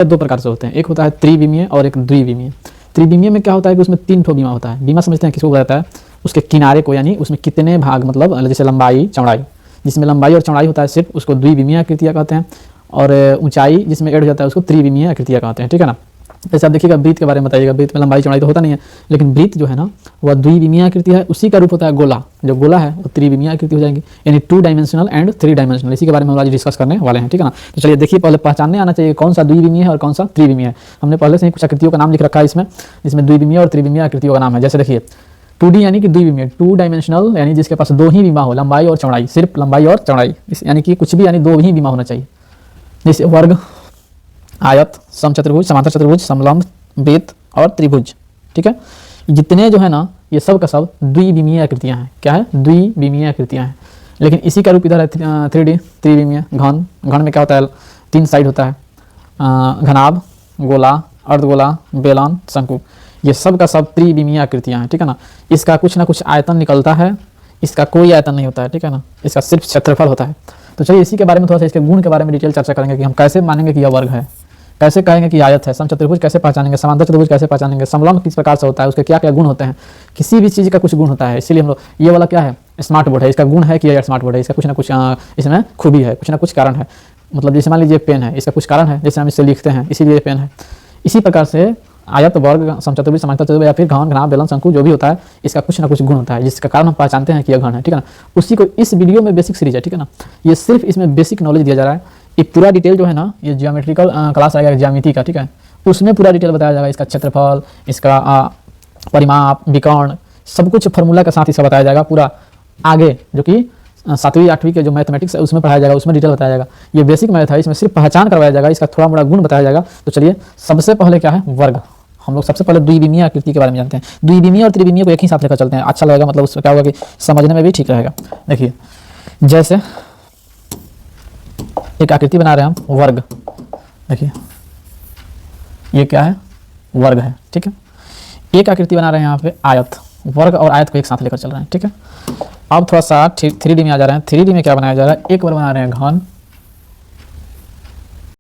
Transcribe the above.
दो प्रकार से होते हैं, एक होता है त्रिविमीय और एक द्विविमीय। त्रिविमीय में क्या होता है कि उसमें 3 ठो बीमा होता है। बीमा समझते हैं किसको बताता है, उसके किनारे को, यानी उसमें कितने भाग, मतलब जैसे लंबाई चौड़ाई, जिसमें लंबाई और चौड़ाई होता है सिर्फ, उसको द्विविमीय आकृतियाँ कहते हैं। और ऊंचाई जिसमें ऐड हो जाता है उसको त्रिविमीय आकृतियाँ कहते हैं, ठीक है ना। जैसे आप देखिएगा वृत्त के बारे में बताइएगा, वृत्त में लंबाई चौड़ाई तो होता नहीं है, लेकिन वृत्त जो है ना वह द्विविमीय आकृति है, उसी का रूप होता है गोला। जो गोला है वो त्रिविमीय आकृति हो जाएगी, यानी 2 डायमेंशनल एंड 3 डायमेंशनल। इसी के बारे में हम आज डिस्कस करने वाले हैं, ठीक है ना। तो चलिए देखिए, पहले पहचानने आना चाहिए कौन सा द्विविमीय है और कौन सा त्रिविमीय है। हमने पहले से ही कुछ आकृतियों का नाम लिख रखा है इसमें, जिसमें द्विविमीय और त्रिविमीय आकृतियों का नाम है। जैसे देखिए 2D यानी कि द्विविमीय, 2 डायमेंशनल, यानी जिसके पास 2 ही बीमा हो, लंबाई और चौड़ाई, सिर्फ लंबाई और चौड़ाई, यानी कि कुछ भी, यानी 2 ही बीमा होना चाहिए। जैसे वर्ग, आयत, समचतुर्भुज, समांतर चतुर्भुज, समलंब, वृत्त और त्रिभुज, ठीक है। जितने जो है ना ये सब का सब द्विविमीय आकृतियां हैं। क्या है? द्विविमीय आकृतियां हैं। लेकिन इसी का रूप इधर है 3D त्रिविमीय। घन, घन में क्या होता है? 3 साइड होता है, घनाभ, गोला, अर्धगोला, बेलन, शंकु, ये सब का सब त्रिविमीय आकृतियां हैं, ठीक है ना। इसका कुछ ना कुछ आयतन निकलता है, इसका कोई आयतन नहीं होता है, ठीक है ना। इसका सिर्फ क्षेत्रफल होता है। तो चलिए इसी के बारे में थोड़ा सा, इसके गुण के बारे में डिटेल चर्चा करेंगे कि हम कैसे मानेंगे कि यह वर्ग है, कैसे कहेंगे कि आयत है, समचतुर्भुज कैसे पहचानेंगे, समांतर चतुर्भुज कैसे पहचानेंगे, समलंब किस प्रकार से होता है, उसके क्या क्या गुण होते हैं। किसी भी चीज़ का कुछ गुण होता है, इसीलिए हम लोग, ये वाला क्या है? स्मार्ट बोर्ड है। इसका गुण है कि यह स्मार्ट बोर्ड है, इसका कुछ ना कुछ इसमें खूबी है, कुछ ना कुछ कारण है। मतलब जैसे मान लीजिए पेन है, इसका कुछ कारण है, जैसे हम इसे लिखते हैं इसीलिए पेन है। इसी प्रकार से आयत, वर्ग, समचतुर्भुज, समांतर चतुर्भुज या फिर घन, घनाभ, बेलन, शंकु जो भी होता है, इसका कुछ ना कुछ गुण होता है जिसका कारण हम पहचानते हैं कि यह घन है, ठीक है ना। उसी को इस वीडियो में बेसिक सीरीज है, ठीक है ना। ये सिर्फ इसमें बेसिक नॉलेज दिया जा रहा है। ये पूरा डिटेल जो है ना, ये ज्योमेट्रिकल क्लास आएगा ज्यामिति का, ठीक है, उसमें पूरा डिटेल बताया जाएगा। इसका क्षेत्रफल, इसका परिमाप, विकर्ण, सब कुछ फार्मूला के साथ इसका बताया जाएगा पूरा आगे, जो कि 7वीं 8वीं के जो मैथमेटिक्स है उसमें पढ़ाया जाएगा, उसमें डिटेल बताया जाएगा। ये बेसिक मैथ है, इसमें सिर्फ पहचान करवाया जाएगा, इसका थोड़ा मोड़ा गुण बताया जाएगा। तो चलिए सबसे पहले क्या है? वर्ग। हम लोग सबसे पहले द्विविमीय आकृति के बारे में जानते हैं। द्विविमीय और त्रिविमीय को एक ही साथ लेकर चलते हैं, अच्छा लगेगा, मतलब उससे क्या होगा कि समझने में भी ठीक रहेगा। देखिए जैसे एक आकृति बना रहे हैं हम, वर्ग। देखिए ये क्या है? वर्ग है, ठीक है। एक आकृति बना रहे हैं यहाँ पे आयत। वर्ग और आयत को एक साथ लेकर चल रहे हैं, ठीक है। अब थोड़ा सा 3D में आ जा रहे हैं। 3D में क्या बनाया जा रहा है? एक बार बना रहे हैं घन,